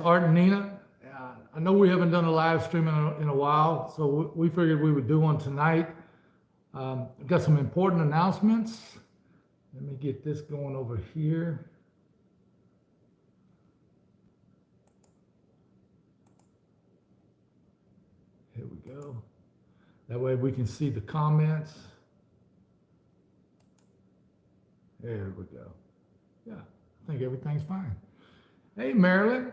Art and Nina. I know we haven't done a live stream in a while, so we figured we would do one tonight. We've got some important announcements. Let me get this going over here. Here we go. That way we can see the comments. There we go. Yeah, I think everything's fine. Hey, Marilyn,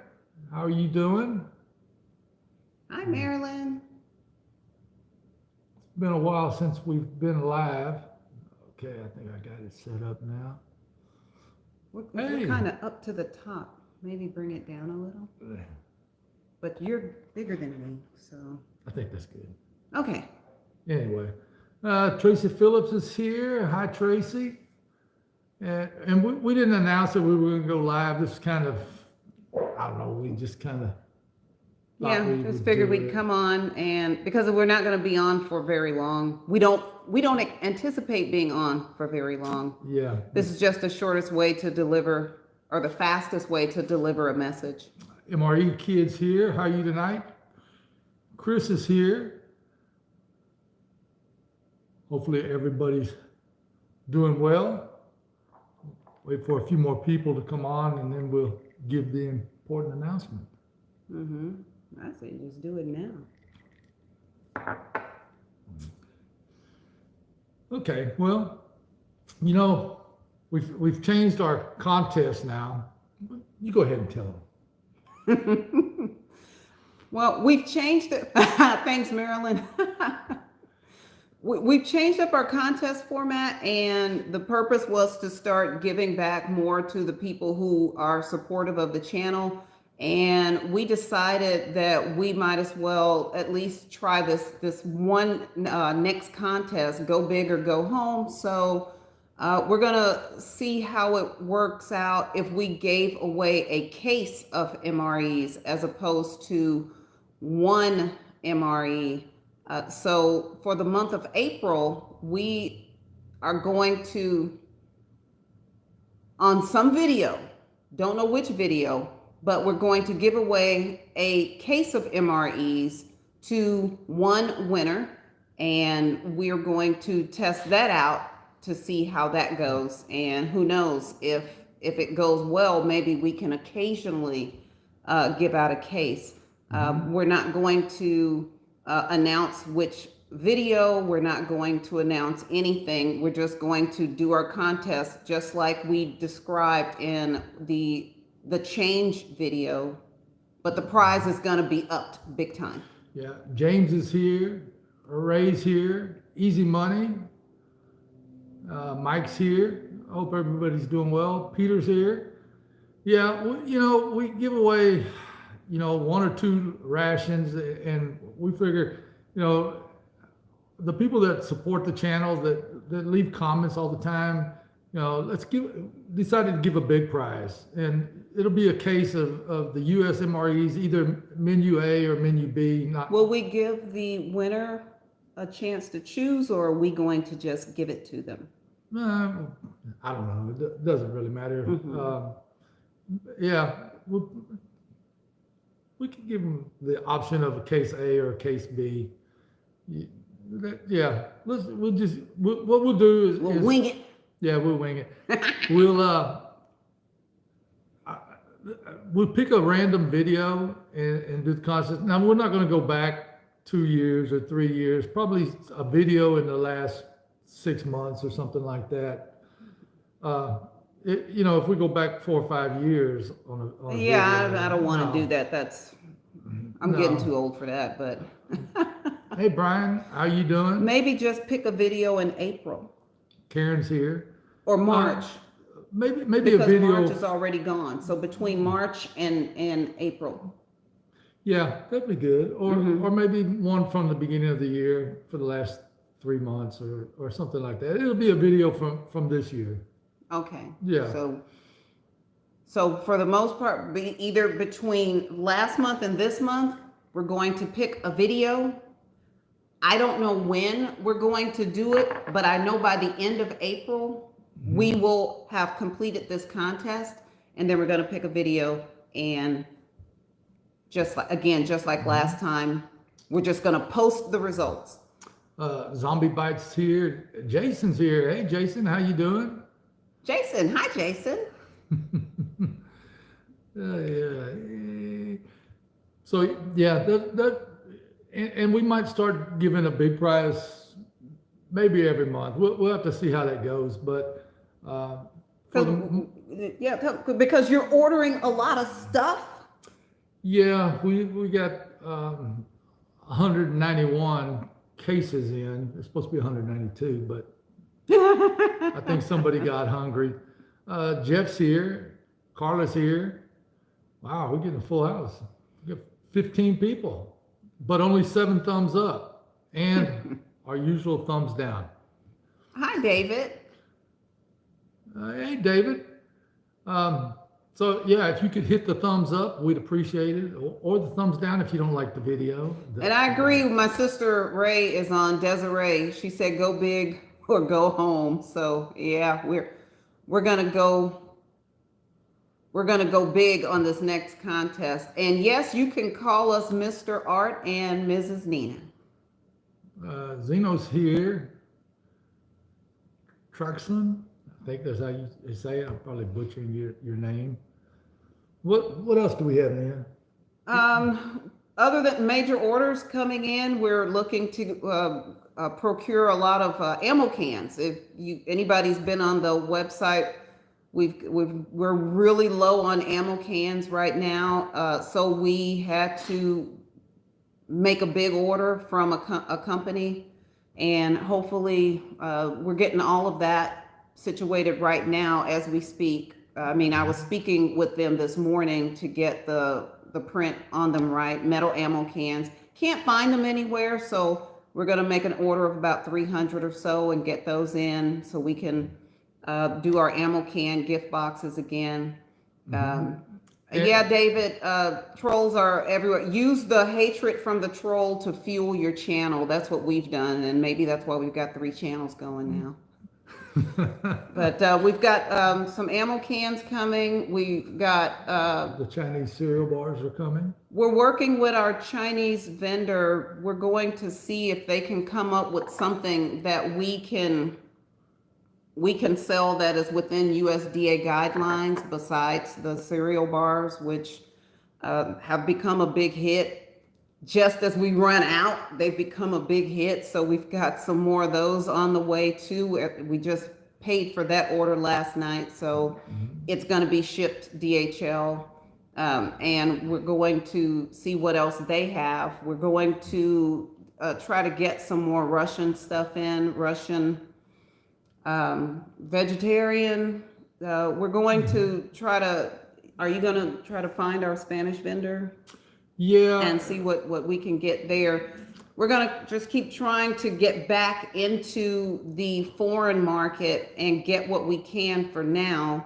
how are you doing? Hi, Marilyn. It's been a while since we've been live. Okay, I think I got it set up now. We're kind of up to the top. Maybe bring it down a little. But you're bigger than me, so. I think that's good. Okay. Anyway, Tracy Phillips is here. Hi, Tracy. And we didn't announce that we were going to go live. This kind of, I don't know, we just kind of. Yeah, just figured we'd come on, and because we're not going to be on for very long. We don't anticipate being on for very long. Yeah. This is just the shortest way to deliver, or the fastest way to deliver a message. MRE kids here. How are you tonight? Chris is here. Hopefully everybody's doing well. Wait for a few more people to come on, and then we'll give the important announcement. Mm-hmm. I say just do it now. Okay, well, you know, we've changed our contest now. You go ahead and tell them. Well, we've changed it. Thanks, Marilyn. We've changed up our contest format, and the purpose was to start giving back more to the people who are supportive of the channel. And we decided that we might as well at least try this one next contest, go big or go home. So we're gonna see how it works out if we gave away a case of MREs as opposed to one MRE. So for the month of April, we are going to, on some video, don't know which video, but we're going to give away a case of MREs to one winner, and we're going to test that out to see how that goes. And who knows, if it goes well, maybe we can occasionally give out a case. We're not going to announce which video. We're not going to announce anything. We're just going to do our contest just like we described in the change video, but the prize is going to be upped big time. Yeah, James is here, Ray's here, Easy Money, Mike's here. Hope everybody's doing well. Peter's here. Yeah, we give away, one or two rations, and we figure, the people that support the channel, that leave comments all the time, decided to give a big prize, and it'll be a case of the US MREs, either menu A or menu B. Will we give the winner a chance to choose, or are we going to just give it to them? I don't know. It doesn't really matter. Mm-hmm. We can give them the option of a case A or a case B. What we'll do is we'll wing it. Yeah, we'll wing it. We'll pick a random video and do the contest. Now, we're not going to go back 2 years or 3 years. Probably a video in the last 6 months or something like that. If we go back 4 or 5 years on a video, I don't want to do that. I'm getting too old for that. But hey, Brian, how you doing? Maybe just pick a video in April. Karen's here. Or March. Maybe because a video. March is already gone. So between March and April. Yeah, that'd be good. Or maybe one from the beginning of the year for the last 3 months or something like that. It'll be a video from this year. Okay. Yeah. So for the most part, either between last month and this month, we're going to pick a video. I don't know when we're going to do it, but I know by the end of April, we will have completed this contest, and then we're going to pick a video and just like last time. We're just going to post the results. Zombie Bites here. Jason's here. Hey, Jason, how you doing? Jason, hi, Jason. Yeah. So yeah, and we might start giving a big prize maybe every month. We'll have to see how that goes. But Because you're ordering a lot of stuff. yeah, we got 191 cases in. It's supposed to be 192, but I think somebody got hungry. Jeff's here. Carla's here. Wow, we're getting a full house. We got 15 people, but only 7 thumbs up and our usual thumbs down. Hi, David. Hey, David. So yeah, if you could hit the thumbs up, we'd appreciate it, or the thumbs down if you don't like the video. And I agree. My sister Ray is on Desiree. She said, "Go big or go home." So yeah, we're gonna go. We're gonna go big on this next contest. And yes, you can call us Mr. Art and Mrs. Nina. Zeno's here. Truxon, I think that's how you say it. I'm probably butchering your name. What else do we have, Nina? Other than major orders coming in, we're looking to procure a lot of ammo cans. If anybody's been on the website, we're really low on ammo cans right now. So we had to make a big order from a company, and hopefully we're getting all of that situated right now as we speak. I mean, I was speaking with them this morning to get the print on them right. Metal ammo cans. Can't find them anywhere, so we're going to make an order of about 300 or so and get those in so we can do our ammo can gift boxes again. Yeah, David, trolls are everywhere. Use the hatred from the troll to fuel your channel. That's what we've done, and maybe that's why we've got 3 channels going now. But we've got some ammo cans coming. We've got the Chinese cereal bars are coming. We're working with our Chinese vendor. We're going to see if they can come up with something that we can sell that is within USDA guidelines besides the cereal bars, which have become a big hit. Just as we run out, they've become a big hit. So we've got some more of those on the way too. We just paid for that order last night. So it's going to be shipped DHL. And we're going to see what else they have. We're going to try to get some more Russian stuff in, Russian vegetarian. We're going to try to, are you going to try to find our Spanish vendor? Yeah. And see what we can get there. We're going to just keep trying to get back into the foreign market and get what we can for now.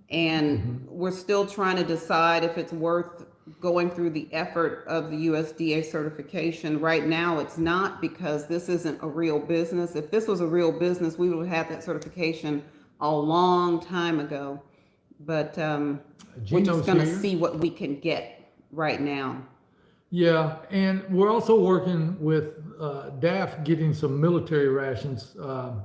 And we're still trying to decide if it's worth going through the effort of the USDA certification. Right now, it's not, because this isn't a real business. If this was a real business, we would have had that certification a long time ago. But we're just going to see what we can get right now. Yeah, and we're also working with DAF getting some military rations. On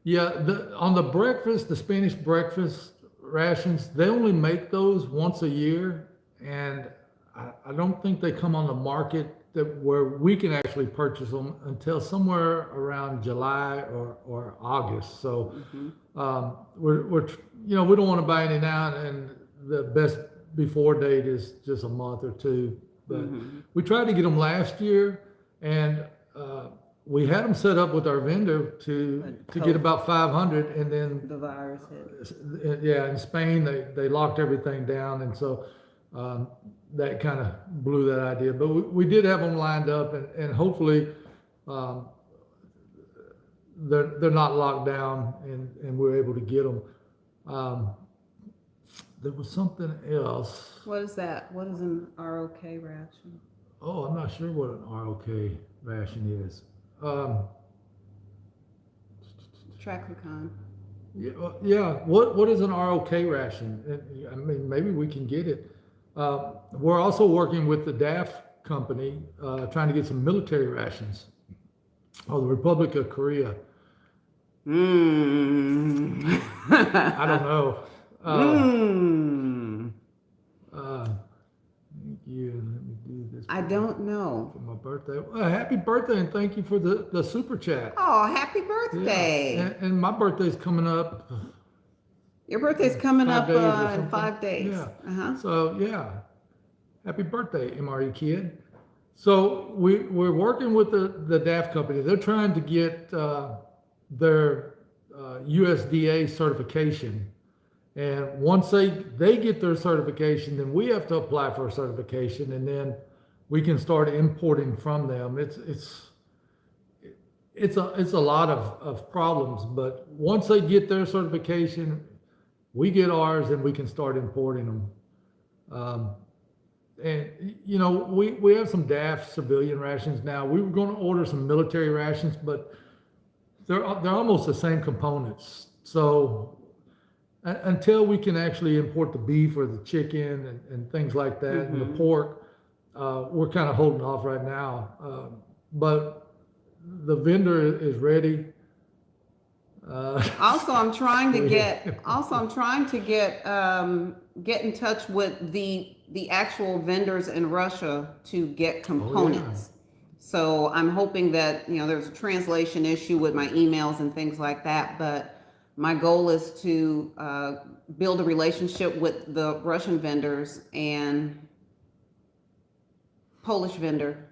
the breakfast, the Spanish breakfast rations, they only make those once a year, and I don't think they come on the market where we can actually purchase them until somewhere around July or August. So we're we don't want to buy any now, and the best before date is just a month or 2. But we tried to get them last year, and we had them set up with our vendor to get about 500, and then the virus hit. Yeah, in Spain they locked everything down, and so that kind of blew that idea. But we did have them lined up, and hopefully they're not locked down, and we're able to get them. There was something else. What is that? What is an ROK ration? Oh, I'm not sure what an ROK ration is. Traclicon. Yeah. What is an ROK ration? I mean, maybe we can get it. We're also working with the DAF company, trying to get some military rations. Oh, the Republic of Korea. Mm. I don't know. Mm. Yeah, let me do this I don't know. for my birthday. Well, happy birthday and thank you for the super chat. Oh, happy Yeah, birthday. and my birthday's coming up Your birthday's in coming 5 days or up in something. 5 days. Yeah. Uh-huh. So yeah, happy birthday, MRE kid. So we're working with the DAF company. They're trying to get their USDA certification. And once they get their certification, then we have to apply for a certification, and then we can start importing from them. It's a lot of problems, but once they get their certification, we get ours, and we can start importing them. Um, and we have some DAF civilian rations now. We were going to order some military rations, but they're almost the same components. So until we can actually import the beef or the chicken and things like that, and the pork, we're kind of holding off right now. But the vendor is ready. Also, I'm trying to Yeah. get in touch with the actual vendors in Russia to get components. So I'm hoping that, there's a translation issue with my emails and things like that, but my goal is to build a relationship with the Russian vendors and Polish vendor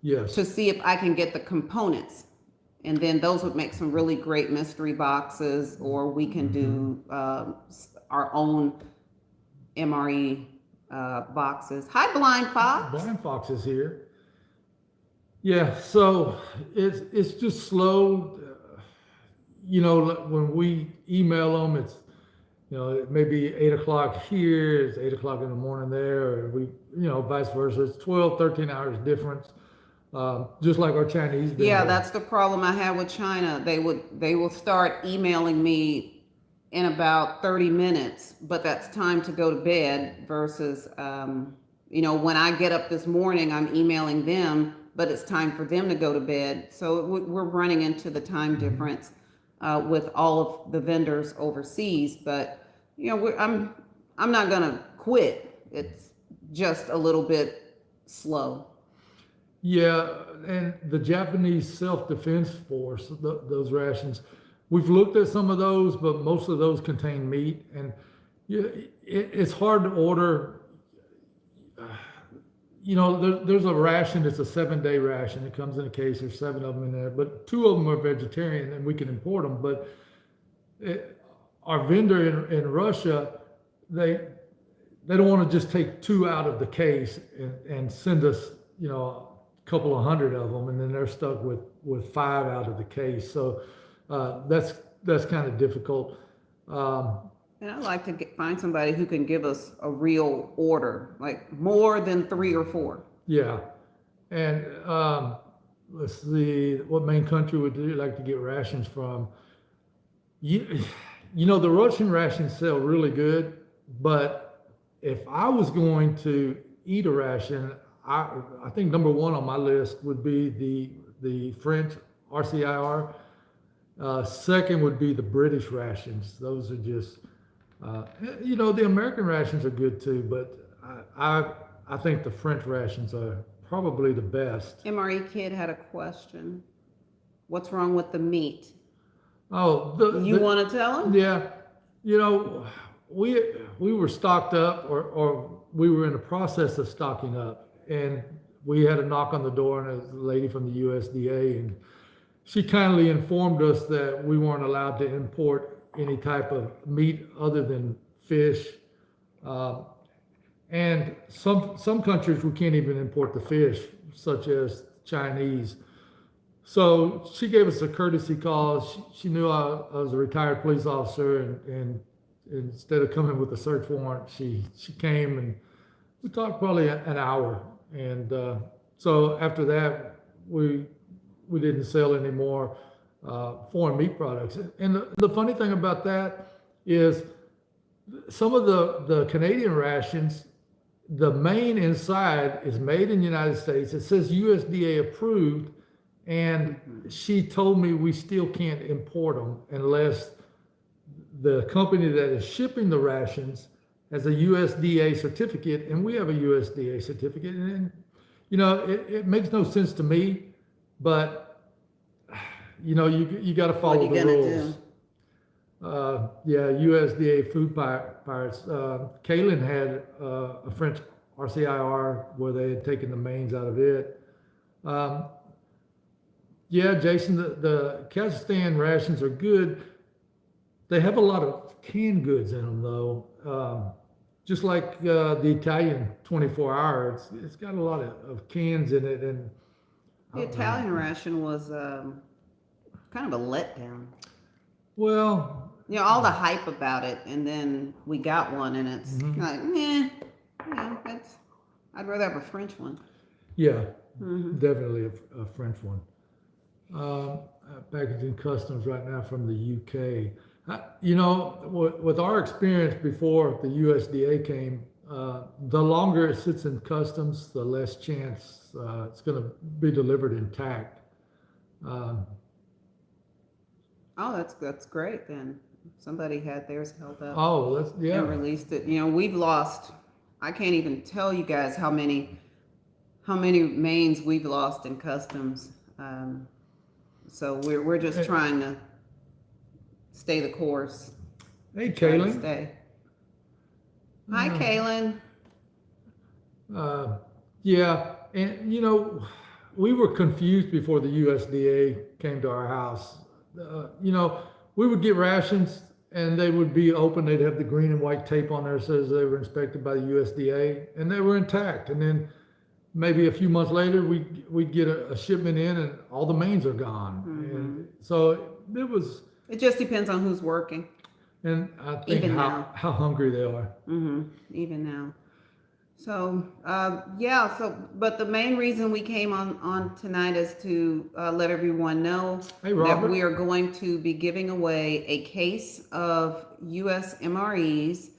Yes. to see if I can get the components. And then those would make some really great mystery boxes, or we can do our own MRE boxes. Hi, Blind Fox. Blind Fox is here. Yeah, so it's just slow. When we email them, it's it may be 8 o'clock here, it's 8 o'clock in the morning there, or vice versa. It's 12, 13 hours difference. Just like our Chinese vendor. Yeah, that's the problem I had with China. They will start emailing me in about 30 minutes, but that's time to go to bed versus, when I get up this morning, I'm emailing them, but it's time for them to go to bed. So we're running into the time difference with all of the vendors overseas. But I'm not gonna quit. It's just a little bit slow. Yeah, and the Japanese Self-Defense Force, those rations, we've looked at some of those, but most of those contain meat, and it's hard to order. There's a ration. It's a 7-day ration. It comes in a case. There's 7 of them in there, but 2 of them are vegetarian, and we can import them. But our vendor in Russia, they don't want to just take 2 out of the case and send us, a couple of hundred of them, and then they're stuck with 5 out of the case. So that's kind of difficult. And I'd like to find somebody who can give us a real order, like more than 3 or 4. Yeah, and let's see, what main country would you like to get rations from? The Russian rations sell really good, but if I was going to eat a ration, I think number 1 on my list would be the French RCIR. Second would be the British rations. Those are just, the American rations are good too, but I think the French rations are probably the best. MRE Kid had a question. What's wrong with the meat? Oh, you want to tell him? Yeah, we were stocked up, or we were in the process of stocking up. And we had a knock on the door, and it was a lady from the USDA, and she kindly informed us that we weren't allowed to import any type of meat other than fish. And some countries we can't even import the fish, such as Chinese. So she gave us a courtesy call. She knew I was a retired police officer, and instead of coming with a search warrant, she came, and we talked probably an hour. And so after that, we didn't sell any more foreign meat products. And the funny thing about that is some of the Canadian rations, the main inside is made in the United States. It says USDA approved, and she told me we still can't import them unless the company that is shipping the rations has a USDA certificate, and we have a USDA certificate. And it makes no sense to me, but you got to What are follow you the gonna rules. do? Yeah, USDA food pirates. Kaylin had a French RCIR where they had taken the mains out of it. Um, yeah, Jason, the Kazakhstan rations are good. They have a lot of canned goods in them, though. Just like the Italian 24 hour, it's got a lot of cans in it, and I The don't know. Italian ration was kind of a letdown. Well, All the hype about it, and then we got one, and it's mhm. like, meh. I'd rather have a French one. Yeah, Mm-hmm. definitely a French one. Packaging customs right now from the UK. With our experience before the USDA came, the longer it sits in customs, the less chance it's going to be delivered intact. Um, Oh, that's great then. Somebody had theirs held up oh, that's and yeah. released it. We've lost. I can't even tell you guys how many mains we've lost in customs. So we're just trying to stay the course. Hey, Trying to Kaylin. stay. Hi, Kaylin. Yeah, and we were confused before the USDA came to our house. We would get rations and they would be open. They'd have the green and white tape on there that says they were inspected by the USDA, and they were intact. And then maybe a few months later, we'd get a shipment in, and all the mains are gone. And so it was. It just depends on who's working. And I think Even how now. how hungry they are. Even now. So but the main reason we came on tonight is to let everyone know Hey, that Robert. we are going to be giving away a case of US MREs.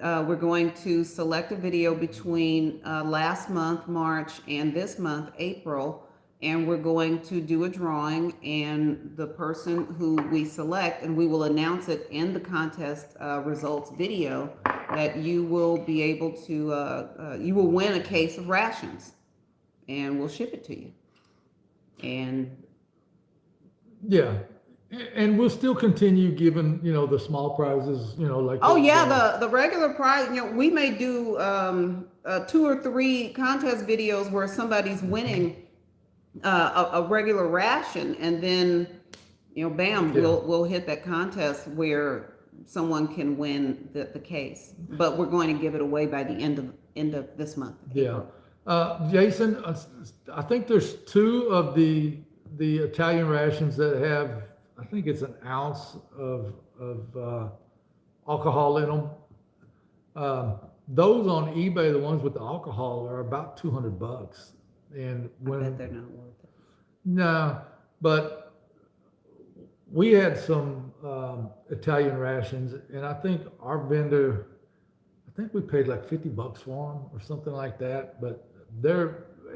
We're going to select a video between last month, March, and this month, April, and we're going to do a drawing, and the person who we select, and we will announce it in the contest results video, that you will be able to, you will win a case of rations, and we'll ship it to you. And Yeah, and we'll still continue giving the small prizes. Like oh yeah, the regular prize. We may do 2 or 3 contest videos where somebody's winning a regular ration, and then bam, Yeah. we'll hit that contest where someone can win the case. But we're going to give it away by the end of this month. Yeah, Jason, I think there's 2 of the Italian rations that have, I think it's an ounce of alcohol in them. Those on eBay, the ones with the alcohol, are about $200. And I bet they're not worth it. no, but we had some Italian rations, and I think our vendor, I think we paid like $50 for them or something like that. But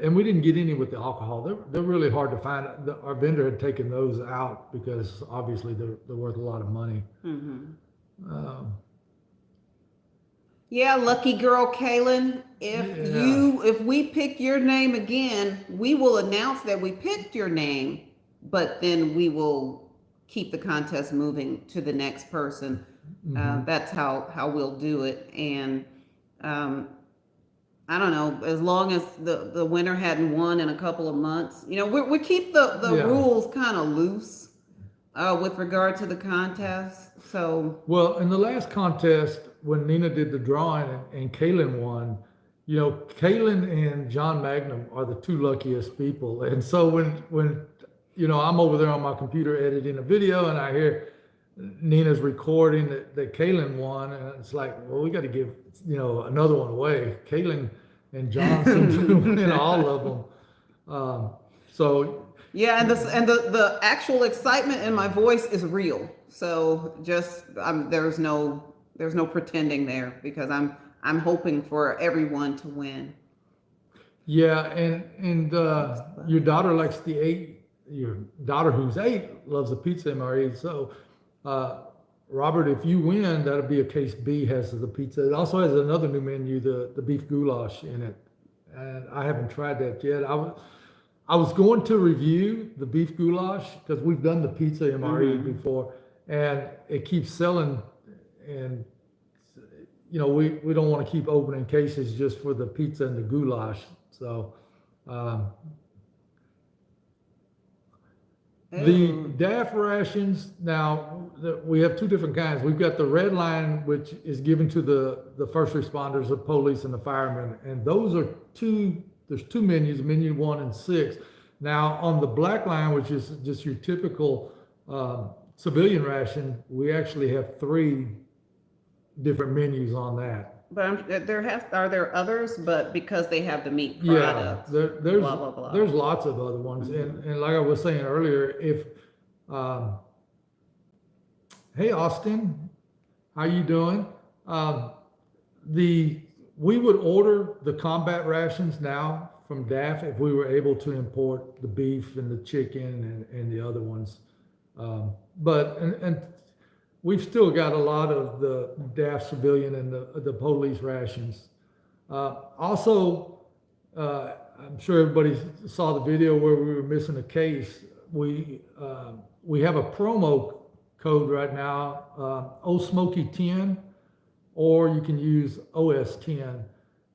and we didn't get any with the alcohol. They're really hard to find. Our vendor had taken those out because obviously they're worth a lot of money. Yeah, lucky girl, Kaylin. If we pick your name again, we will announce that we picked your name, but then we will keep the contest moving to the next person. That's how we'll do it. And I don't know, as long as the winner hadn't won in a couple of months, we keep the rules kind of loose with regard to the contest. So well, in the last contest, when Nina did the drawing and Kaylin won, Kaylin and John Magnum are the 2 luckiest people. And so when I'm over there on my computer editing a video and I hear Nina's recording that Kaylin won, and it's like, well, we got to give another one away. Kaylin and John seem to win all of them. So yeah, and the actual excitement in my voice is real. So just there's no pretending there, because I'm hoping for everyone to win. Yeah, and your daughter likes the eight. Your daughter, who's 8, loves the pizza MRE. So, Robert, if you win, that'll be a case B has the pizza. It also has another new menu, the beef goulash in it, and I haven't tried that yet. I was going to review the beef goulash because we've done the pizza MRE before, and it keeps selling, and we don't want to keep opening cases just for the pizza and the goulash. So, the DAF rations, now, we have 2 different kinds. We've got the red line, which is given to the first responders, the police and the firemen. And those are there's 2 menus, menu 1 and 6. Now, on the black line, which is just your typical civilian ration, we actually have 3 different menus on that. But are there others? But because they have the meat products, there's blah, blah, blah. there's lots of other ones, and like I was saying earlier, if hey Austin, how you doing? We would order the combat rations now from DAF if we were able to import the beef and the chicken and the other ones, but we've still got a lot of the DAF civilian and the police rations. Also, I'm sure everybody saw the video where we were missing a case. We have a promo code right now, OSMOKY10, or you can use OS10.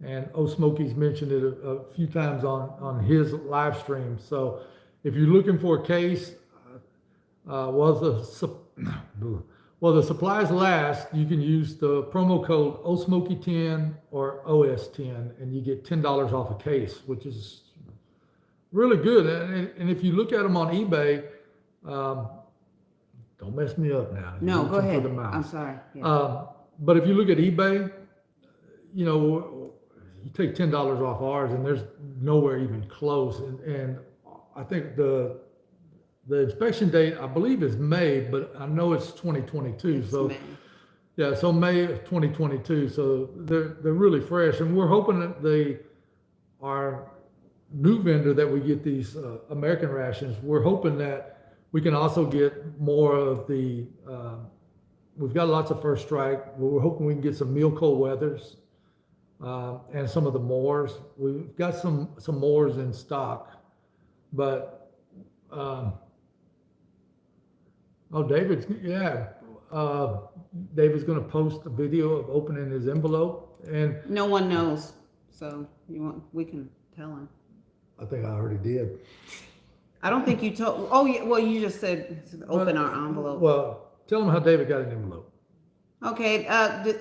And O'Smokey's mentioned it a few times on his live stream. So if you're looking for a case, well, the supplies last, you can use the promo code OSMOKY10 or OS10, and you get $10 off a case, which is really good. And if you look at them on eBay, don't mess me up now. No, go ahead. I'm sorry. Yeah. But if you look at eBay, you take $10 off ours, and there's nowhere even close. And I think the inspection date, I believe, is May, but I know it's 2022. So May. Yeah, so May of 2022. So they're really fresh, and we're hoping that our new vendor that we get these American rations, we're hoping that we can also get more of the. We've got lots of First Strike. We're hoping we can get some meal cold weathers and some of the Moors. We've got some Moors in stock, but. David's going to post a video of opening his envelope, and no one knows, so we can tell him. I think I already did. I don't think you told. Oh yeah, well you just said open our envelope. Well, tell him how David got an envelope. Okay,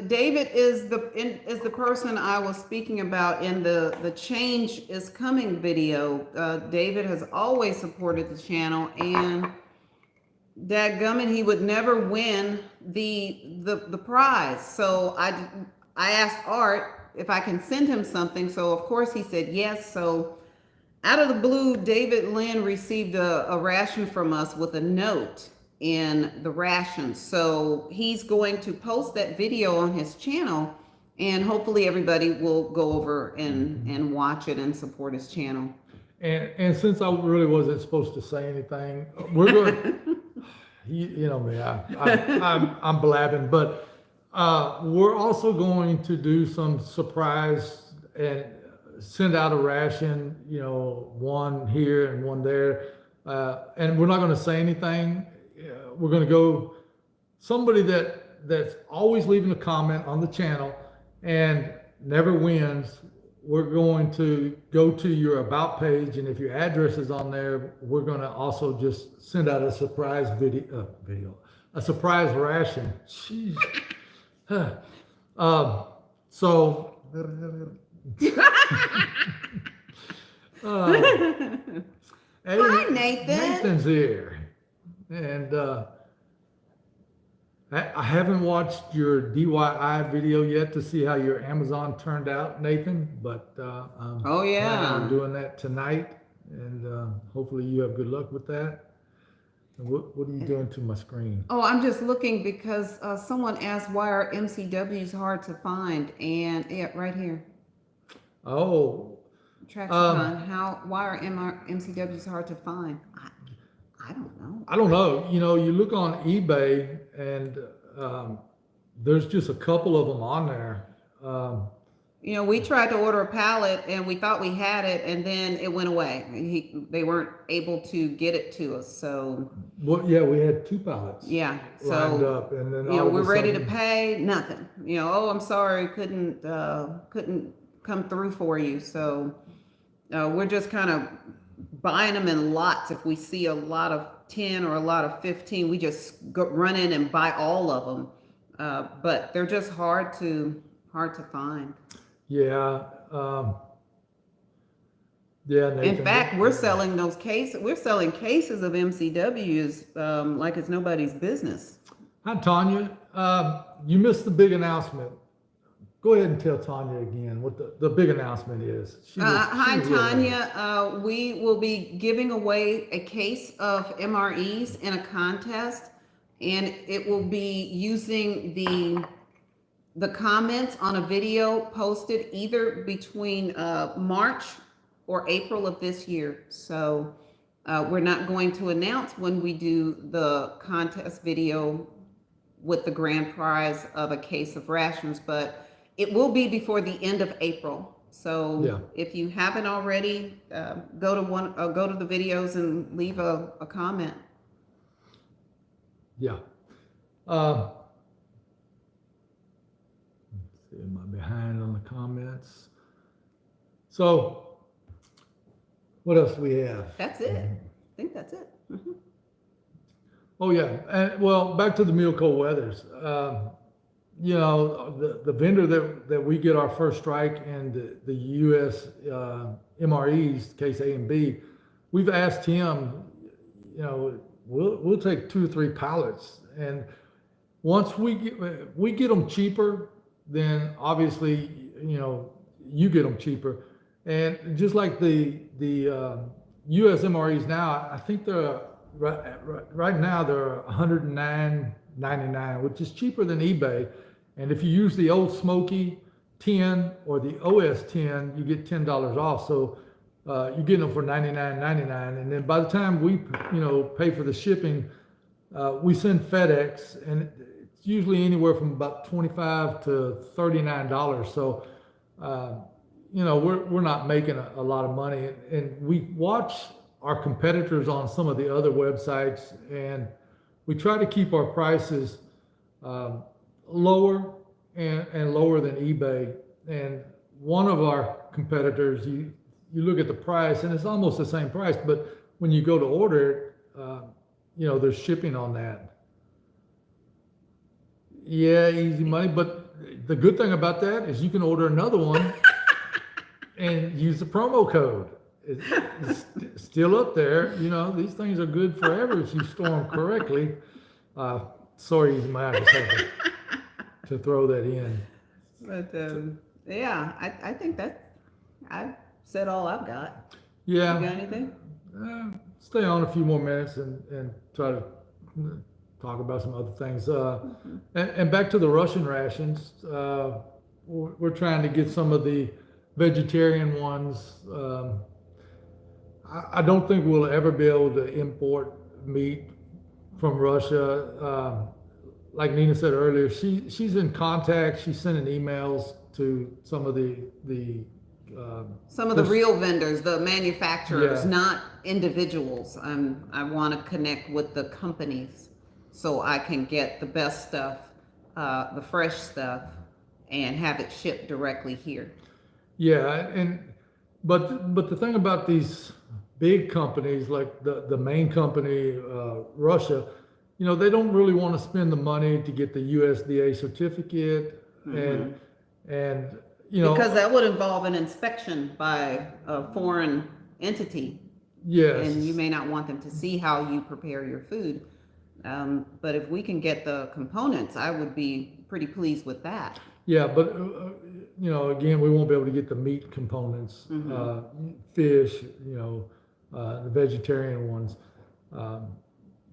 David is the person I was speaking about in the Change is Coming video. David has always supported the channel, and dadgummit, he would never win the prize. So I asked Art if I can send him something. So of course he said yes. So out of the blue, David Lynn received a ration from us with a note in the ration. So he's going to post that video on his channel, and hopefully everybody will go over and watch it and support his channel. And since I really wasn't supposed to say anything, we're going. You know me, I'm blabbing, but we're also going to do some surprise and send out a ration, one here and one there, and we're not going to say anything. We're going to go somebody that's always leaving a comment on the channel and never wins. We're going to go to your about page, and if your address is on there, we're going to also just send out a surprise a surprise ration. Jeez. So Hi, Nathan. Nathan's here, and I haven't watched your DIY video yet to see how your Amazon turned out, Nathan, but I'm doing that tonight, and hopefully you have good luck with that. What are you doing to my screen? Oh, I'm just looking because someone asked why are MCWs hard to find, and yeah, right here, Oh, Traxicon. Why are MCWs hard to find? I don't know. I don't know. You know, you look on eBay and um, there's just a couple of them on there. Um, You know, we tried to order a pallet and we thought we had it, and then it went away. They weren't able to get it to us, so well, yeah, we had 2 pallets yeah. lined So up, and then you know, all of we're a ready to sudden, pay. Nothing. You know, oh, I'm sorry, couldn't come through for you. So we're just kind of buying them in lots. If we see a lot of 10 or a lot of 15, we just run in and buy all of them. But they're just hard to find. yeah, yeah, In Nathan. fact, we're selling those cases. We're selling cases of MCWs like it's nobody's business. Hi, Tanya. You missed the big announcement. Go ahead and tell Tanya again what the big announcement is. Hi, was real late. Tanya. We will be giving away a case of MREs in a contest, and it will be using the comments on a video posted either between March or April of this year. So we're not going to announce when we do the contest video with the grand prize of a case of rations, but it will be before the end of April. So Yeah. if you haven't already, go to the videos and leave a comment. Yeah. Let's see, am I behind on the comments? So, what else we have? That's it. I think that's it. Mhm. Oh yeah, and well, back to the meal cold weathers. You know, the vendor that we get our first strike in the U.S. MREs, case A and B, we've asked him. You know, we'll take 2 or 3 pallets, and once we get them cheaper, then obviously you know you get them cheaper, and just like the U.S. MREs now, I think they're right now they're 109.99, which is cheaper than eBay. And if you use the Old Smoky 10 or the OS 10, you get $10 off. So you're getting them for 99.99, and then by the time we pay for the shipping, we send FedEx, and it's usually anywhere from about $25 to $39. So we're not making a lot of money, and we watch our competitors on some of the other websites, and we try to keep our prices lower and lower than eBay. And one of our competitors, you look at the price and it's almost the same price, but when you go to order it, there's shipping on that. Yeah, easy money. But the good thing about that is you can order another one and use the promo code. It's still up there. You know, these things are good forever if you store them correctly. Sorry, Easy Money, I just had to throw that in. But yeah, I think I've said all I've got. Yeah. You got anything? Stay on a few more minutes and try to talk about some other things. And back to the Russian rations, we're trying to get some of the vegetarian ones. I don't think we'll ever be able to import meat from Russia. Like Nina said earlier, she's in contact. She's sending emails to some of the real vendors, the manufacturers, Yeah. not individuals. I want to connect with the companies so I can get the best stuff, the fresh stuff, and have it shipped directly here. Yeah, but the thing about these big companies, like the main company, Russia, they don't really want to spend the money to get the USDA certificate, and Because that would involve an inspection by a foreign entity. Yes. And you may not want them to see how you prepare your food. But if we can get the components, I would be pretty pleased with that. Yeah, but again, we won't be able to get the meat components, fish, the vegetarian ones.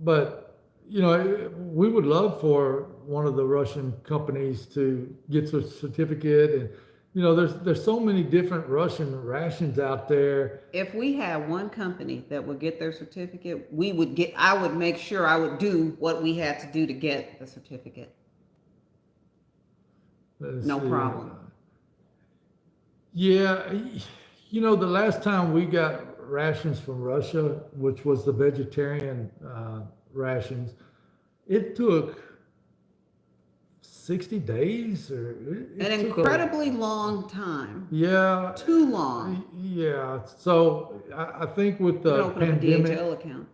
but we would love for one of the Russian companies to get a certificate, and there's so many different Russian rations out there. If we had one company that would get their certificate, I would make sure I would do what we had to do to get the certificate. No problem. Yeah, the last time we got rations from Russia, which was the vegetarian rations, it took 60 days or An incredibly long time. Yeah. Too long. Yeah. So I think with the open pandemic, up a DHL account.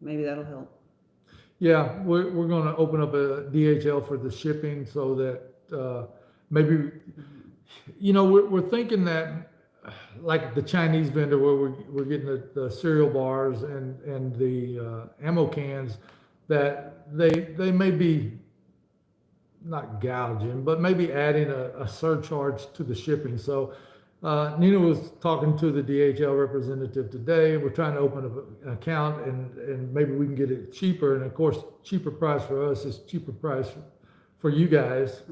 Maybe that'll help. yeah, we're going to open up a DHL for the shipping so that maybe, we're thinking that like the Chinese vendor where we're getting the cereal bars and the ammo cans, that they may be not gouging, but maybe adding a surcharge to the shipping. So Nina was talking to the DHL representative today. We're trying to open up an account and maybe we can get it cheaper. And of course, cheaper price for us is cheaper price for you guys.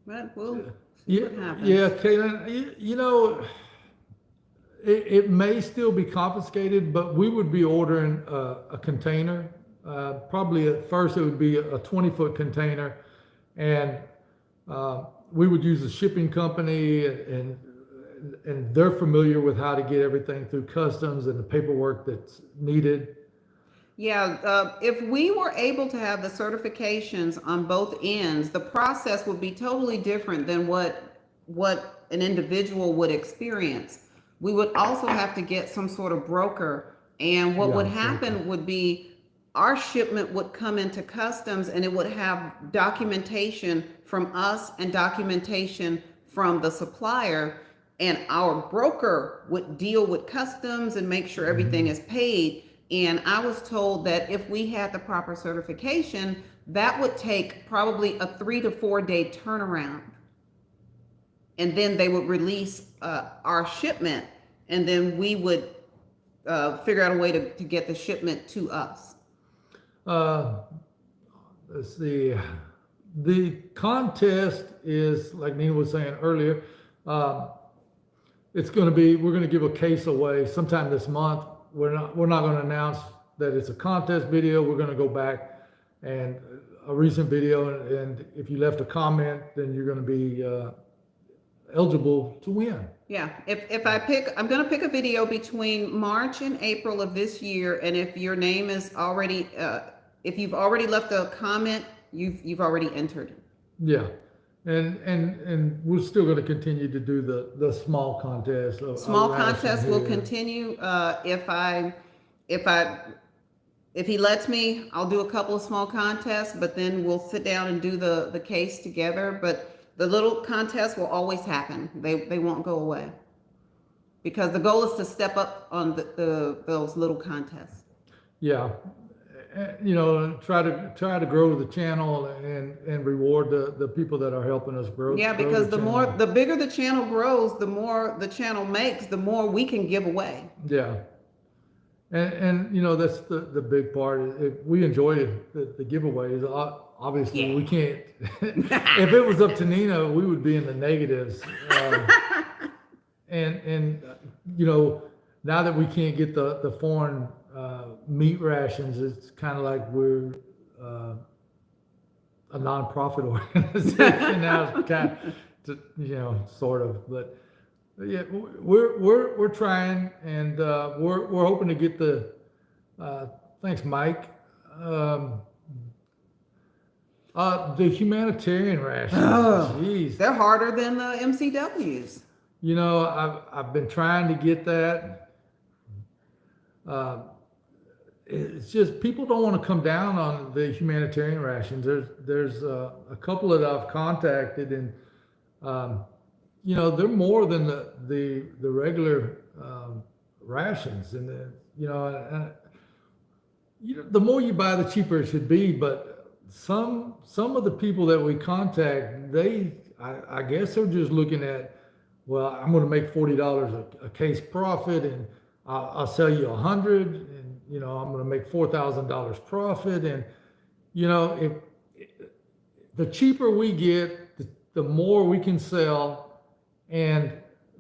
But we'll see what happens. Yeah, Kaylin, it may still be confiscated, but we would be ordering a container. Probably at first it would be a 20-foot container, and we would use a shipping company, and they're familiar with how to get everything through customs and the paperwork that's needed. Yeah, if we were able to have the certifications on both ends, the process would be totally different than what an individual would experience. We would also have to get some sort of broker, and what would happen would be our shipment would come into customs and it would have documentation from us and documentation from the supplier, and our broker would deal with customs and make sure everything is paid. And I was told that if we had the proper certification, that would take probably a 3 to 4 day turnaround. And then they would release our shipment, and then we would figure out a way to get the shipment to us. Let's see. The contest is, like Nina was saying earlier, we're going to give a case away sometime this month. We're not going to announce that it's a contest video. We're going to go back and a recent video, and if you left a comment, then you're going to be eligible to win. Yeah, I'm going to pick a video between March and April of this year, and if your name is already, if you've already left a comment, you've already entered. Yeah, and we're still going to continue to do the small contest. Small contest will continue. If he lets me, I'll do a couple of small contests, but then we'll sit down and do the case together. But the little contests will always happen. They won't go away, because the goal is to step up on those little contests. Yeah, try to grow the channel and reward the people that are helping us grow. Yeah, because the bigger the channel grows, the more the channel makes, the more we can give away. Yeah. And that's the big part. We enjoy the giveaways. Obviously, we can't. If it was up to Nina, we would be in the negatives. And now that we can't get the foreign meat rations, it's kind of like we're a nonprofit organization now. It's kind of, sort of, but. Yeah, we're trying, and we're hoping to get the. Thanks, Mike. The humanitarian rations. Jeez, they're harder than the MCWs. I've been trying to get that. It's just people don't want to come down on the humanitarian rations. There's a couple that I've contacted, and. They're more than the regular rations, and the more you buy, the cheaper it should be. But some of the people that we contact, I guess they're just looking at, well, I'm going to make $40 a case profit, and I'll sell you 100, and I'm going to make $4,000 profit. And if the cheaper we get, the more we can sell, and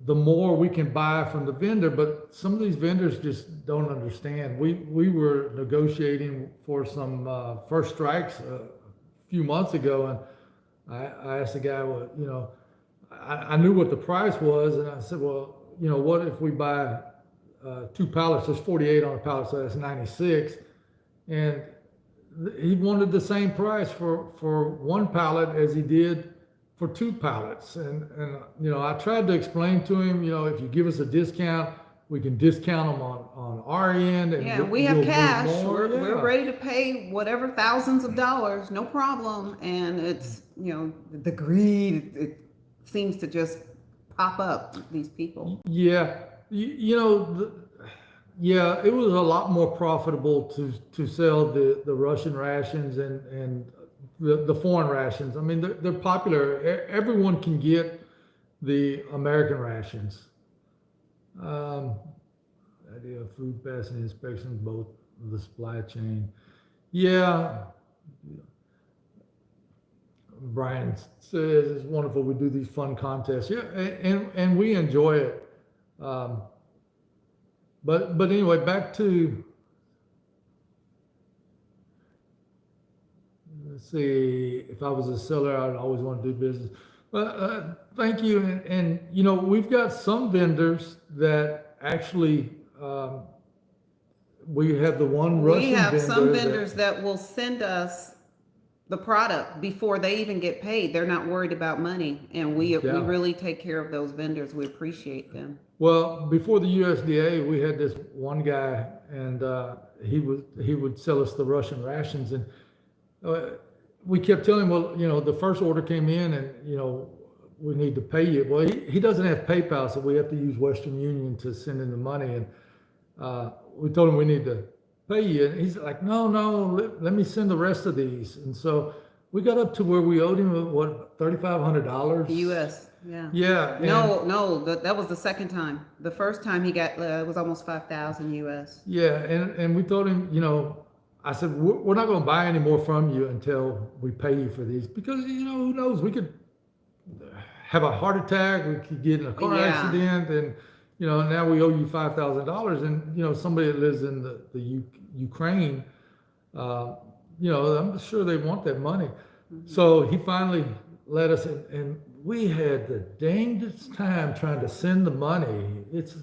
the more we can buy from the vendor. But some of these vendors just don't understand. We were negotiating for some first strikes a few months ago, and I asked the guy, well, I knew what the price was, and I said, well, what if we buy 2 pallets? There's 48 on a pallet, so that's 96. And he wanted the same price for 1 pallet as he did for 2 pallets. And I tried to explain to him, if you give us a discount, we can discount them on our end. And Yeah, we have we'll move cash. more. We're ready to pay whatever thousands of dollars, no problem. And it's, the greed, it seems to just pop up, these people. Yeah, yeah, it was a lot more profitable to sell the Russian rations and the foreign rations. I mean, they're popular. Everyone can get the American rations. Idea of food passing inspections, both the supply chain. Yeah. Brian says it's wonderful. We do these fun contests. Yeah, and we enjoy it. But anyway, back to, let's see, if I was a seller, I'd always want to do business. Thank you. And we've got some vendors that actually, we have the one Russian We have vendor some vendors that will send us the product before they even get paid. They're not worried about money, and we really take care of those vendors. We appreciate them. Well, before the USDA, we had this one guy, and he would sell us the Russian rations, and we kept telling him, well, the first order came in, and we need to pay you. Well, he doesn't have PayPal, so we have to use Western Union to send in the money, and we told him we need to pay you, and he's like, no, let me send the rest of these. And so we got up to where we owed him what, $3,500 US. Yeah. Yeah. No, that was the second time. The first time he got it was almost 5,000 US. Yeah, and we told him, I said, we're not going to buy any more from you until we pay you for these, because who knows, we could have a heart attack, we could get in a car accident, and now we owe you $5,000, and somebody that lives in the Ukraine, I'm sure they want that money. Mm-hmm. So he finally let us in, and we had the dangest time trying to send the money. It's,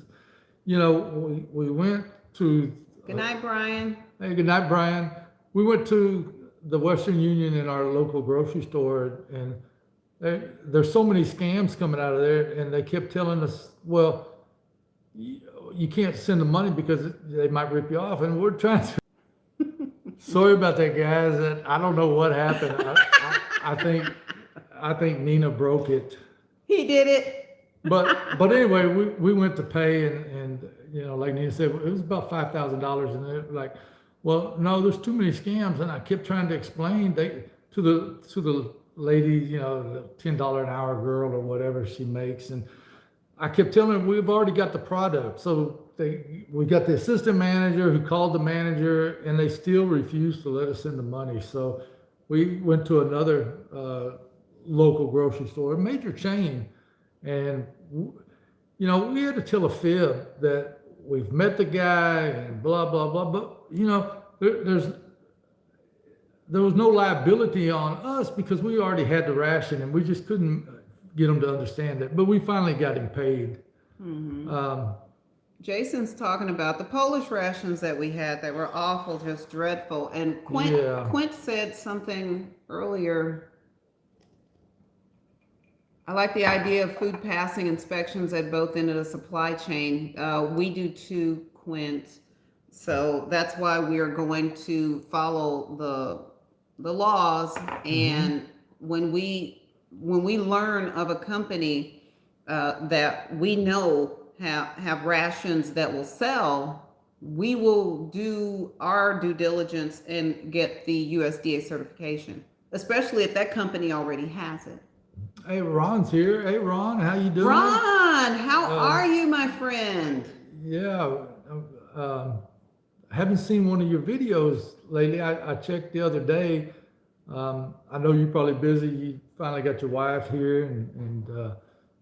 we went to. Good night, Brian. Hey, good night, Brian. We went to the Western Union in our local grocery store, and there's so many scams coming out of there, and they kept telling us, well, you can't send the money because they might rip you off, and we're trying to. Sorry about that, guys. I don't know what happened. I think Nina broke it. He did it. But anyway, we went to pay, and like Nina said, it was about $5,000, and they're like, well, no, there's too many scams, and I kept trying to explain to the lady, the $10 an hour girl or whatever she makes, and I kept telling her we've already got the product. So we got the assistant manager who called the manager, and they still refused to let us in the money. So we went to another local grocery store, a major chain, and we had to tell a fib that we've met the guy and blah blah blah. But there was no liability on us because we already had the ration, and we just couldn't get them to understand it. But we finally got him paid. Mm-hmm. Jason's talking about the Polish rations that we had that were awful, just dreadful. And Quint said something earlier. I like the idea of food passing inspections at both ends of the supply chain. We do too, Quint. So that's why we are going to follow the laws. And when we learn of a company that we know have rations that will sell, we will do our due diligence and get the USDA certification, especially if that company already has it. Hey, Ron's here. Hey, Ron, how you doing? Ron, how are you, my friend? Yeah, I haven't seen one of your videos lately. I checked the other day. I know you're probably busy. You finally got your wife here, and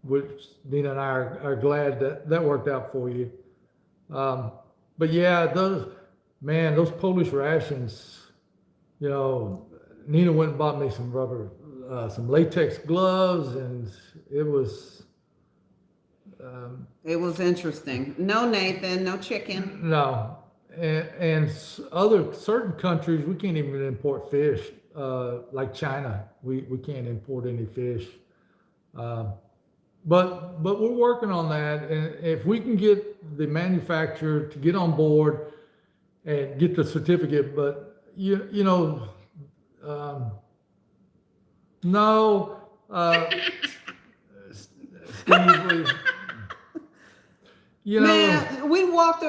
which Nina and I are glad that that worked out for you. But yeah, those Polish rations, you know, Nina went and bought me some some latex gloves, and it was, It was interesting. No, Nathan, no chicken. no. And other certain countries, we can't even import fish, like China. We can't import any fish. Um, but we're working on that, and if we can get the manufacturer to get on board and get the certificate, but you know, um, no, Steve, you know, Man, we walked.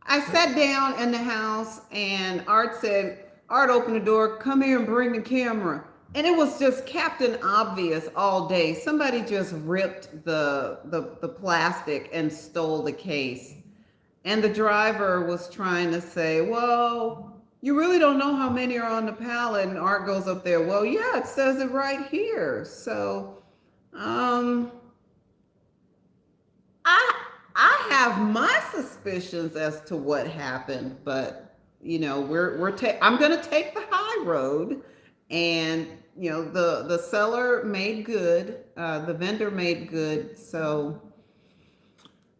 I sat down in the house, and Art opened the door. Come here and bring the camera. And it was just Captain Obvious all day. Somebody just ripped the plastic and stole the case. And the driver was trying to say, well, you really don't know how many are on the pallet. And Art goes up there, well, yeah, it says it right here. So I have my suspicions as to what happened, but you know, I'm going to take the high road, and you know, the seller made good, the vendor made good, so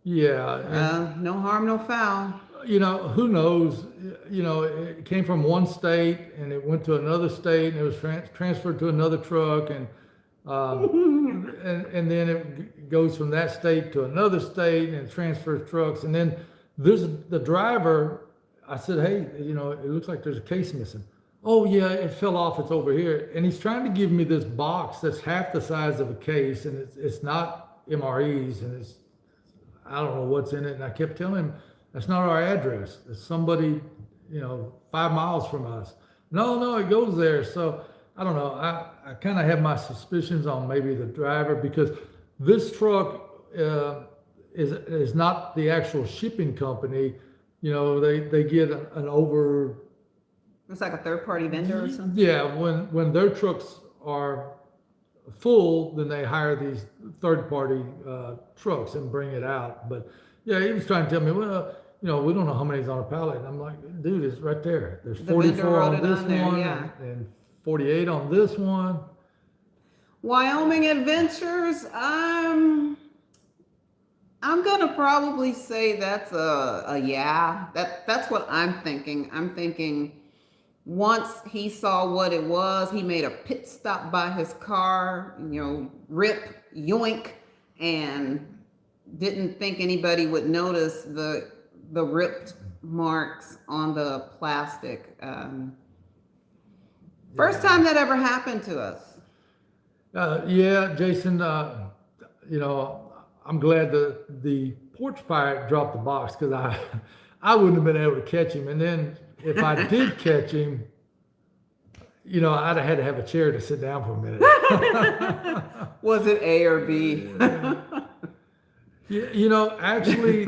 yeah, no harm, no foul. you know, who knows? You know, it came from one state and it went to another state, and it was transferred to another truck, and then it goes from that state to another state, and it transfers trucks, and then the driver. I said, hey, you know, it looks like there's a case missing. Oh yeah, it fell off. It's over here, and he's trying to give me this box that's half the size of a case, and it's not MREs, and I don't know what's in it. And I kept telling him that's not our address. It's somebody, you know, 5 miles from us. No, it goes there. So I don't know. I kind of have my suspicions on maybe the driver, because this truck is not the actual shipping company. You know, they get an over. It's like a third party vendor or something. Yeah, when their trucks are full, then they hire these third party trucks and bring it out. But yeah, he was trying to tell me, well, you know, we don't know how many's on a pallet. And I'm like, dude, it's right there. There's The vendor 44 wrote on it this on there, one, yeah. and 48 on this one. Wyoming Adventures, I'm gonna probably say that's a yeah. That's what I'm thinking. I'm thinking once he saw what it was, he made a pit stop by his car, you know, rip, yoink, and didn't think anybody would notice the ripped marks on the plastic. First time that ever happened to us. Yeah, Jason, you know, I'm glad the porch pirate dropped the box, because I wouldn't have been able to catch him. And then if I did catch him, you know, I'd have had to have a chair to sit down for a minute. Was it A or B? You know, actually,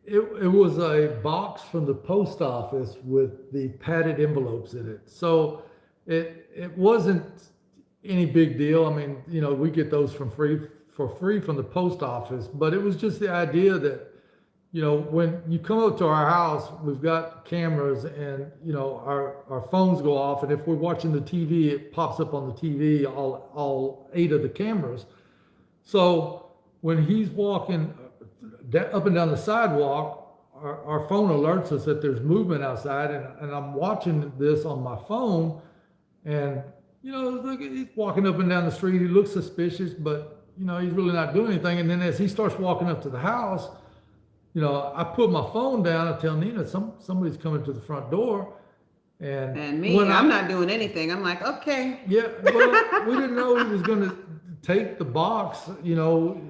it was a box from the post office with the padded envelopes in it. So it wasn't any big deal. I mean, you know, we get those for free from the post office, but it was just the idea that, you know, when you come up to our house, we've got cameras, and you know, our phones go off, and if we're watching the TV, it pops up on the TV, all 8 of the cameras. So when he's walking up and down the sidewalk, our phone alerts us that there's movement outside, and I'm watching this on my phone, and you know, look, he's walking up and down the street. He looks suspicious, but you know, he's really not doing anything. And then as he starts walking up to the house, you know, I put my phone down and tell Nina somebody's coming to the front door. And me, I'm not doing anything. I'm like, okay. Yeah, well, we didn't know he was going to take the box, you know,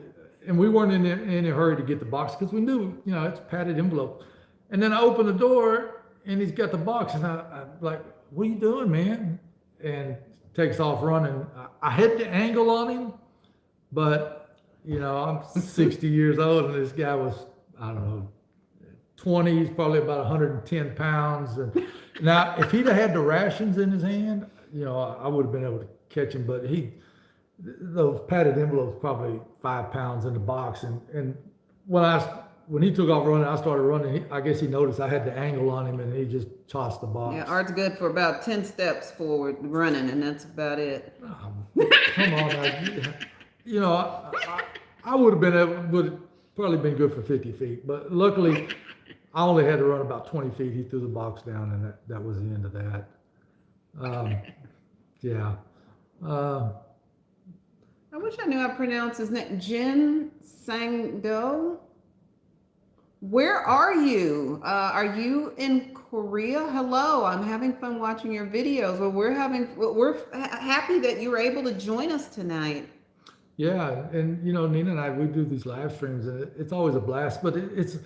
and we weren't in any hurry to get the box, because we knew, you know, it's a padded envelope. And then I open the door and he's got the box, and I'm like, what are you doing, man? And takes off running. I hit the angle on him, but you know, I'm 60 years old, and this guy was, I don't know, 20, he's probably about 110 pounds. And now, if he'd have had the rations in his hand, I would have been able to catch him. But those padded envelopes, probably 5 pounds in the box. And when he took off running, I started running. I guess he noticed I had the angle on him, and he just tossed the box. Yeah, Art's good for about 10 steps forward running, and that's about it. Come on, I would have probably been good for 50 feet, but luckily I only had to run about 20 feet. He threw the box down, and that was the end of that. Yeah. I wish I knew how to pronounce his name. Jin Sang-do? Where are you? Are you in Korea? Hello, I'm having fun watching your videos. Well, we're happy that you were able to join us tonight. Yeah, and Nina and I, we do these live streams, and it's always a blast. But it's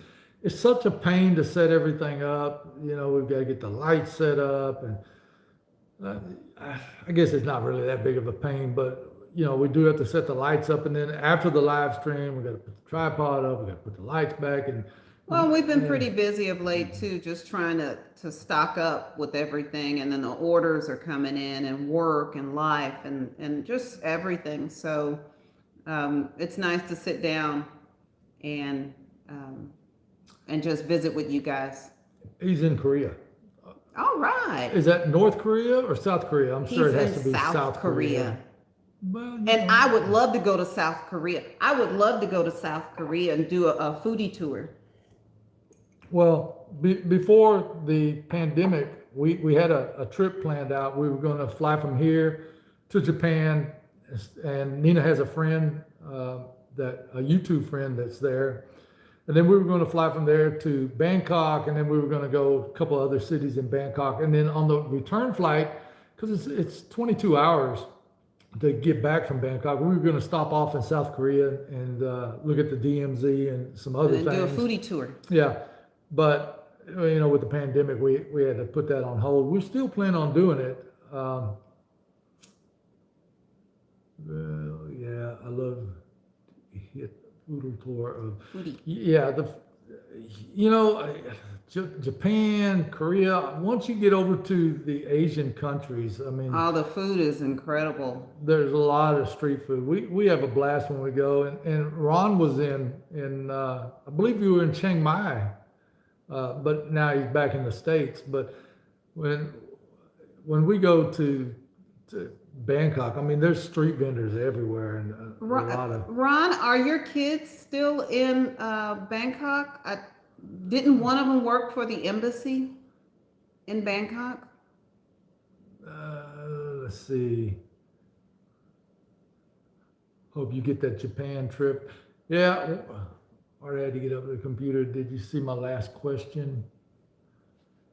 such a pain to set everything up. We've got to get the lights set up, and I guess it's not really that big of a pain. But we do have to set the lights up, and then after the live stream, we got to put the tripod up, we got to put the lights back, and well, we've been pretty busy of late too, just trying to stock up with everything, and then the orders are coming in, and work and life and just everything. So it's nice to sit down and just visit with you guys. He's in Korea. All right. Is that North Korea or South Korea? I'm sure it has to be South Korea. Well, and I would love to go to South Korea. I would love to go to South Korea and do a foodie tour. Well, before the pandemic, we had a trip planned out. We were going to fly from here to Japan, and Nina has a friend, a YouTube friend that's there. And then we were going to fly from there to Bangkok, and then we were going to go a couple other cities in Bangkok. And then on the return flight, because it's 22 hours to get back from Bangkok, we were going to stop off in South Korea and look at the DMZ and some other things. Do a foodie tour. Yeah. But, with the pandemic, we had to put that on hold. We're still planning on doing it. Yeah, I love foodie tour of foodie. Yeah, Japan, Korea. Once you get over to the Asian countries, I mean, the food is incredible. There's a lot of street food. We have a blast when we go. And Ron was in I believe you were in Chiang Mai. But now he's back in the States. But when we go to Bangkok, I mean, there's street vendors everywhere, and a lot of. Ron, are your kids still in Bangkok? Didn't one of them work for the embassy in Bangkok? Let's see. Hope you get that Japan trip. Yeah. I had to get up to the computer. Did you see my last question?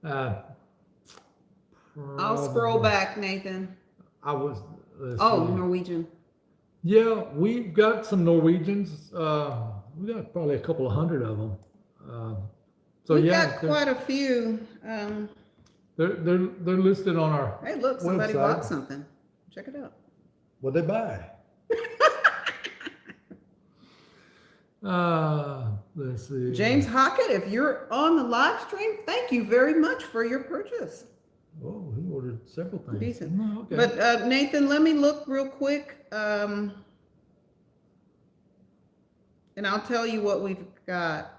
I'll scroll back, Nathan. Let's see. Norwegian. Yeah, we've got some Norwegians. We got probably a couple of hundred of them. We've got quite a few. They're listed on our. Hey, look, somebody website. bought something. Check it out. What'd they buy? Let's see. James Hockett, if you're on the live stream, thank you very much for your purchase. Oh, he ordered several things. Decent. Oh, okay. But Nathan, let me look real quick, and I'll tell you what we've got.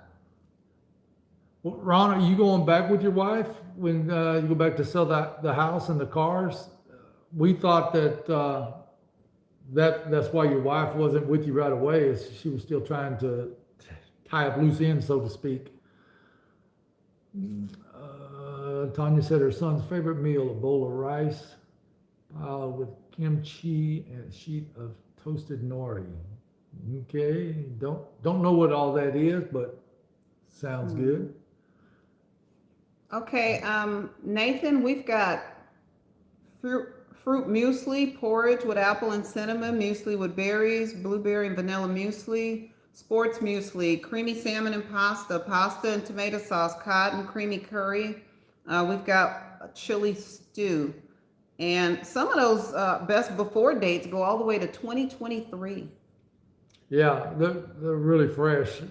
Well, Ron, are you going back with your wife when you go back to sell the house and the cars? We thought that's why your wife wasn't with you right away, is she was still trying to tie up loose ends, so to speak. Tanya said her son's favorite meal, a bowl of rice with kimchi and a sheet of toasted nori. Okay, don't know what all that is, but sounds good. Okay, Nathan, we've got fruit muesli, porridge with apple and cinnamon, muesli with berries, blueberry and vanilla muesli, sports muesli, creamy salmon and pasta and tomato sauce, cod and creamy curry. We've got a chili stew. And some of those best before dates go all the way to 2023. Yeah, they're really fresh.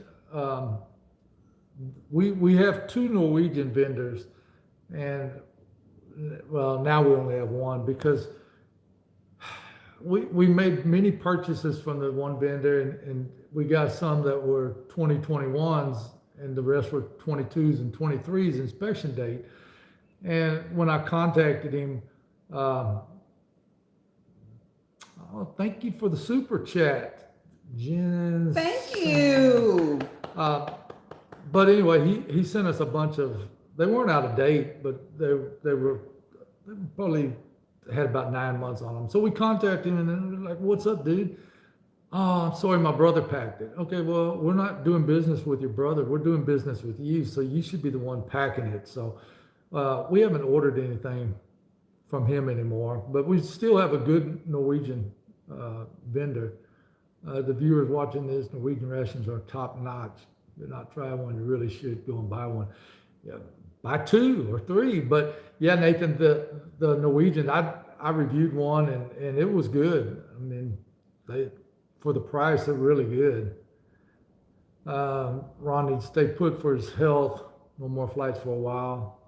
we have two Norwegian vendors, and well, now we only have one because we made many purchases from the one vendor, and we got some that were 2021s, and the rest were 22s and 23s inspection date. And when I contacted him, um, oh, thank you for the super chat, Jen. Thank you. Uh, but anyway, he sent us a bunch of. They weren't out of date, but they were probably had about 9 months on them. So we contacted him, and then we were like, "What's up, dude? Oh, I'm sorry, my brother packed it." Okay, well, we're not doing business with your brother. We're doing business with you, so you should be the one packing it. So we haven't ordered anything from him anymore, but we still have a good Norwegian vendor. The viewers watching this, Norwegian rations are top notch. If you're not trying one, you really should go and buy one. Yeah, buy 2 or 3. But yeah, Nathan, the Norwegian, I reviewed one, and it was good. I mean, they for the price, they're really good. Ron needs to stay put for his health. No more flights for a while.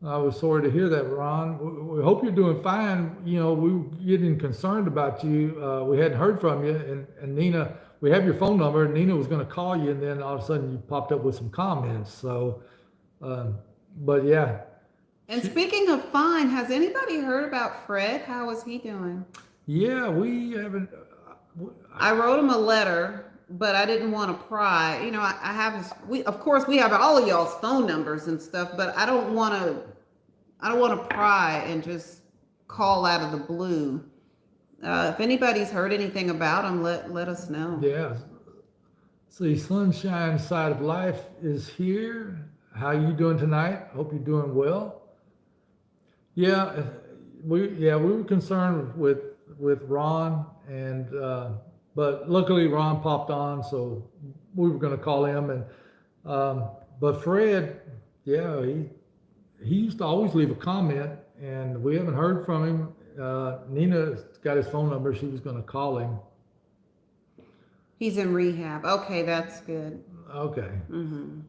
I was sorry to hear that, Ron. We hope you're doing fine. You know, we were getting concerned about you. We hadn't heard from you, and Nina, we have your phone number. And Nina was going to call you, and then all of a sudden you popped up with some comments. So, but yeah. And speaking of fine, has anybody heard about Fred? How is he doing? Yeah, we haven't. I wrote him a letter, but I didn't want to pry. You know, I have his. Of course, we have all of y'all's phone numbers and stuff, but I don't want to. I don't want to pry and just call out of the blue. If anybody's heard anything about him, let us know. Yeah. See, sunshine side of life is here. How you doing tonight? Hope you're doing well. Yeah, we were concerned with Ron, and but luckily Ron popped on, so we were going to call him. And but Fred, yeah, he used to always leave a comment, and we haven't heard from him. Nina got his phone number. She was going to call him. He's in rehab. Okay, that's good. Okay. Mm-hmm.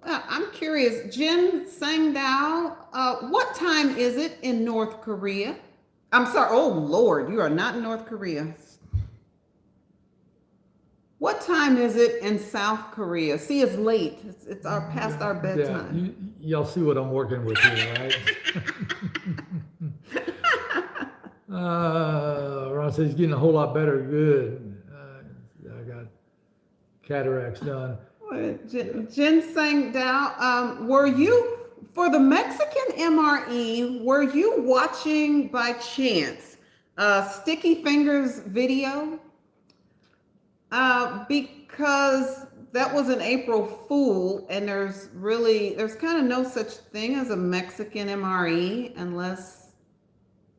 I'm curious, Jin Sangdao, what time is it in North Korea? I'm sorry. Oh, Lord, you are not in North Korea. What time is it in South Korea? See, it's late. It's our past our bedtime. Yeah, y'all see what I'm working with here, right? Ron says he's getting a whole lot better. Good. I got cataracts done. Jin Sangdao, were you, for the Mexican MRE, were you watching by chance Sticky Fingers video? Because that was an April Fool, and there's kind of no such thing as a Mexican MRE unless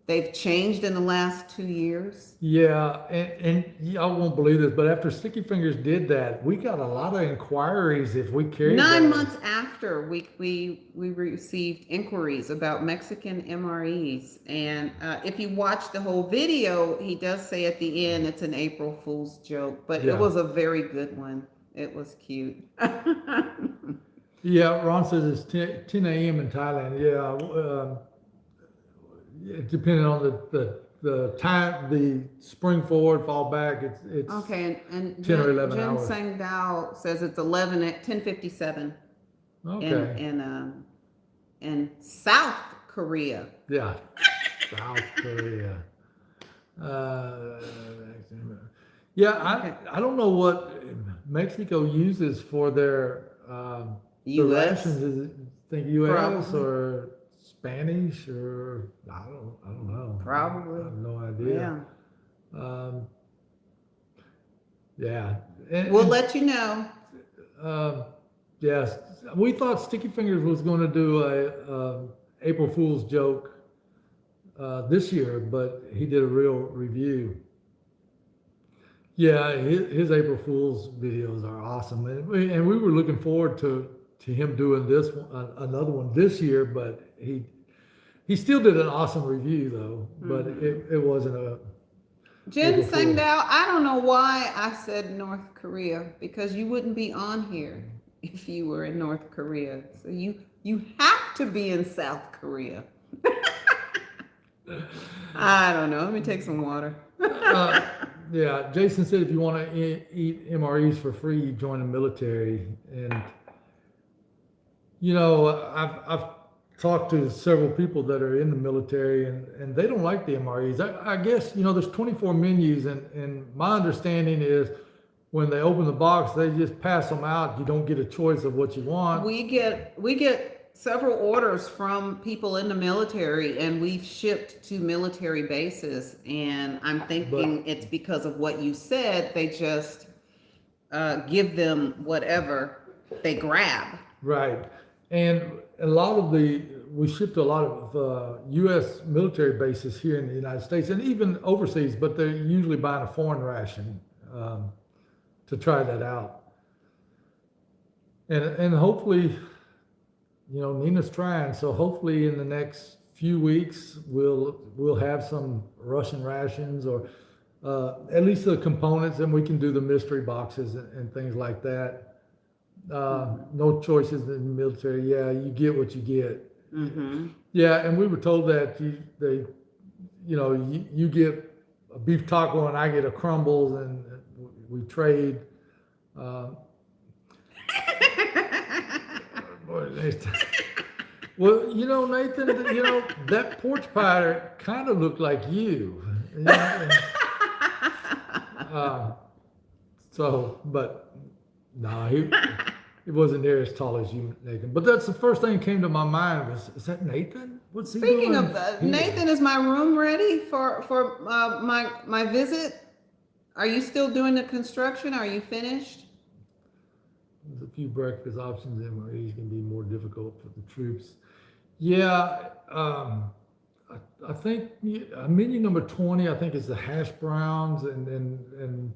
they've changed in the last 2 years. Yeah, and y'all won't believe this, but after Sticky Fingers did that, we got a lot of inquiries if we carried 9 months after we received inquiries about Mexican MREs, and if you watch the whole video, he does say at the end it's an April Fool's joke, but Yeah. It was a very good one. It was cute. Yeah, Ron says it's 10 a.m. in Thailand. Yeah, depending on the time, the spring forward, fall back, it's Okay, and 10 or 11 Jin hours. Sangdao says it's 10:57 Okay. in South Korea. Yeah, South Korea. Yeah, I don't know what Mexico uses for their the US? rations. Is it think U.S. Probably. or Spanish or I don't know. Probably. I have no idea. Yeah. We'll let you know. Yes, we thought Sticky Fingers was going to do a April Fool's joke this year, but he did a real review. Yeah, his April Fool's videos are awesome, and we were looking forward to him doing this one, another one this year, but he still did an awesome review though, but it wasn't a Jin April Fool. Sangdao, I don't know why I said North Korea because you wouldn't be on here. if you were in North Korea. So you have to be in South Korea. I don't know. Let me take some water. Yeah, Jason said if you want to eat MREs for free, you join the military. And I've talked to several people that are in the military, and they don't like the MREs. I guess there's 24 menus, and my understanding is when they open the box, they just pass them out. You don't get a choice of what you want. We get several orders from people in the military, and we've shipped to military bases. And I'm thinking it's because of what you said. They just give them whatever they grab. Right. And we ship to a lot of U.S. military bases here in the United States and even overseas, but they're usually buying a foreign ration to try that out. And hopefully, Nina's trying. So hopefully in the next few weeks, we'll have some Russian rations or at least the components, and we can do the mystery boxes and things like that. No choices in the military. Yeah, you get what you get. Mm-hmm. Yeah, and we were told that you get a beef taco and I get a crumbles, and we trade. Well, Nathan, that porch pie kind of looked like you. But no, he wasn't near as tall as you, Nathan. But that's the first thing that came to my mind was, is that Nathan? What's he doing? Speaking of that, Nathan, is my room ready for my visit? Are you still doing the construction? Are you finished? There's a few breakfast options. MREs can be more difficult for the troops. Yeah, I think menu number 20. I think is the hash browns, and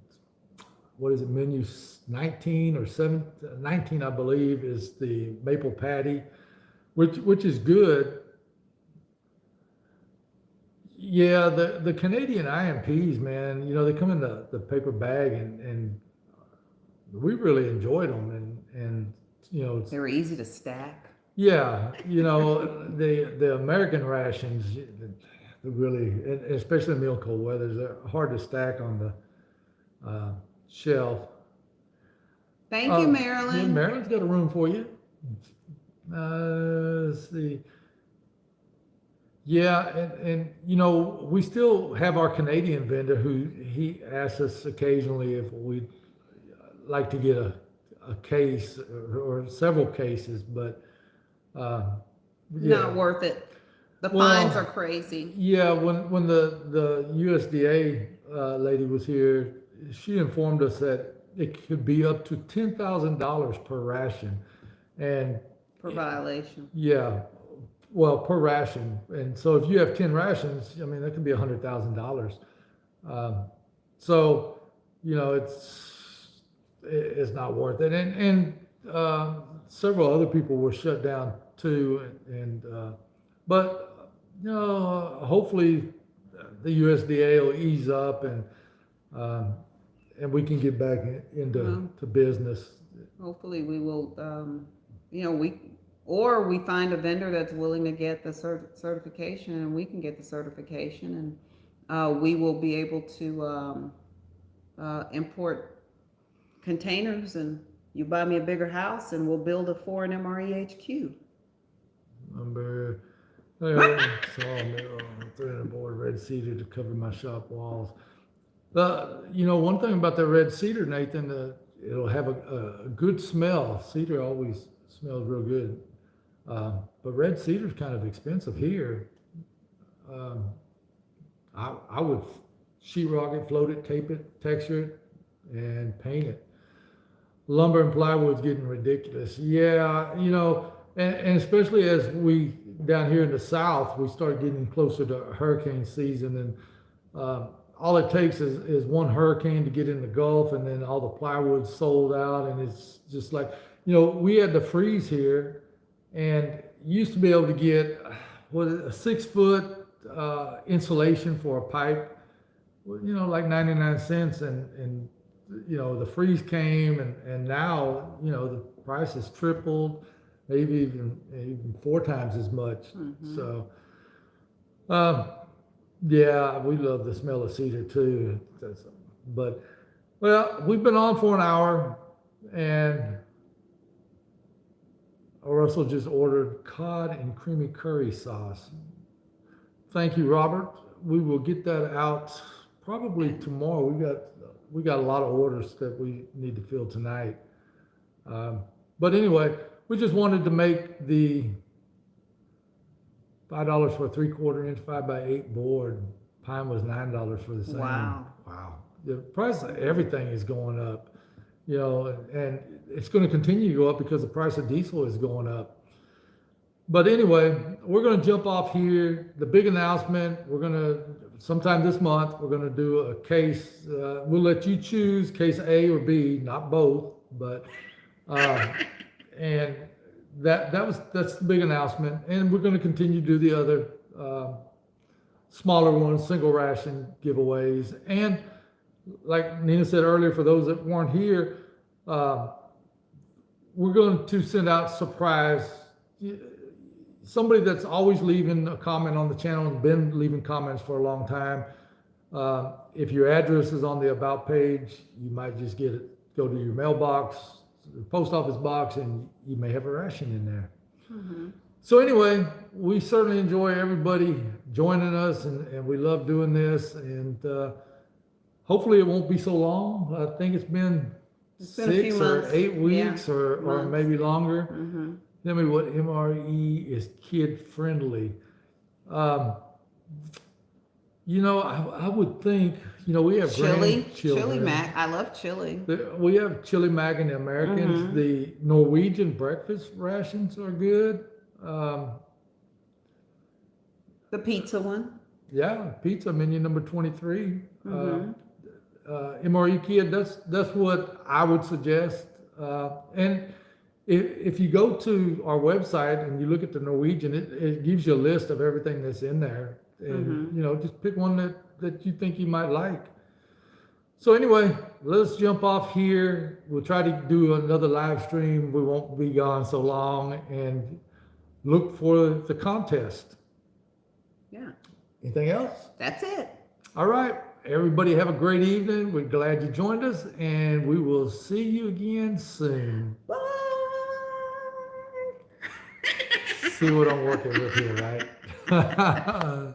what is it? Menu 19 or 19, I believe, is the maple patty, which is good. Yeah, the Canadian IMPs, man, they come in the paper bag, and we really enjoyed them, and they were easy to stack. Yeah, the American rations, really, especially in real cold weather, they're hard to stack on the shelf. Thank you, Marilyn. Yeah, Marilyn's got a room for you. Let's see. Yeah, and we still have our Canadian vendor who he asks us occasionally if we'd like to get a case or several cases, but yeah. Not worth it. The fines are crazy. Yeah, when the USDA lady was here, she informed us that it could be up to $10,000 per ration, and per violation. Yeah, well, per ration, and so if you have 10 rations, I mean that could be $100,000. So it's not worth it, and several other people were shut down too, but hopefully the USDA will ease up, and we can get back into business. Hopefully we will, we find a vendor that's willing to get the certification, and we can get the certification, and we will be able to import containers, and you buy me a bigger house, and we'll build a ForeignMRE HQ. Number, sawmill, 300 board red cedar to cover my shop walls. One thing about the red cedar, Nathan, it'll have a good smell. Cedar always smells real good, but red cedar's kind of expensive here. I would sheetrock it, float it, tape it, texture it, and paint it. Lumber and plywood's getting ridiculous. Yeah, and especially as we down here in the South, we start getting closer to hurricane season, and all it takes is one hurricane to get in the Gulf, and then all the plywood's sold out, and it's just like, we had the freeze here, and you used to be able to get a 6-foot insulation for a pipe, like 99 cents, and the freeze came, and now, the price has tripled, maybe even 4 times as much. So, um, yeah, we love the smell of cedar too. But, well, we've been on for an hour, and Russell just ordered cod and creamy curry sauce. Thank you, Robert. We will get that out probably tomorrow. We got a lot of orders that we need to fill tonight. But anyway, we just wanted to make the $5 for a 3/4 inch 5x8 board. Pine was $9 for the same. Wow. The price of everything is going up, and it's going to continue to go up because the price of diesel is going up. But anyway, we're going to jump off here. The big announcement, sometime this month, we're going to do a case. We'll let you choose case A or B, not both, but, and that's the big announcement. And we're going to continue to do the other, smaller ones, single ration giveaways. And like Nina said earlier, for those that weren't here, we're going to send out surprise. Somebody that's always leaving a comment on the channel and been leaving comments for a long time. If your address is on the About page, you might just go to your mailbox, the post office box, and you may have a ration in there. So anyway, we certainly enjoy everybody joining us, and we love doing this. And hopefully it won't be so long. I think it's been a 6 few or months. 8 weeks, Yeah, or months. maybe longer. Tell me what MRE is kid friendly. I would think, we have Chili grandchildren. mac. I love chili. We have chili mac in the Americans. The Norwegian breakfast rations are good. The pizza one. Yeah, pizza menu number 23. MRE kid, that's what I would suggest. And if you go to our website and you look at the Norwegian, it gives you a list of everything that's in there. And, just pick one that you think you might like. So anyway, let's jump off here. We'll try to do another live stream. We won't be gone so long, and look for the contest. Yeah. Anything else? That's it. All right. Everybody have a great evening. We're glad you joined us, and we will see you again soon. Bye. See what I'm working with here, right?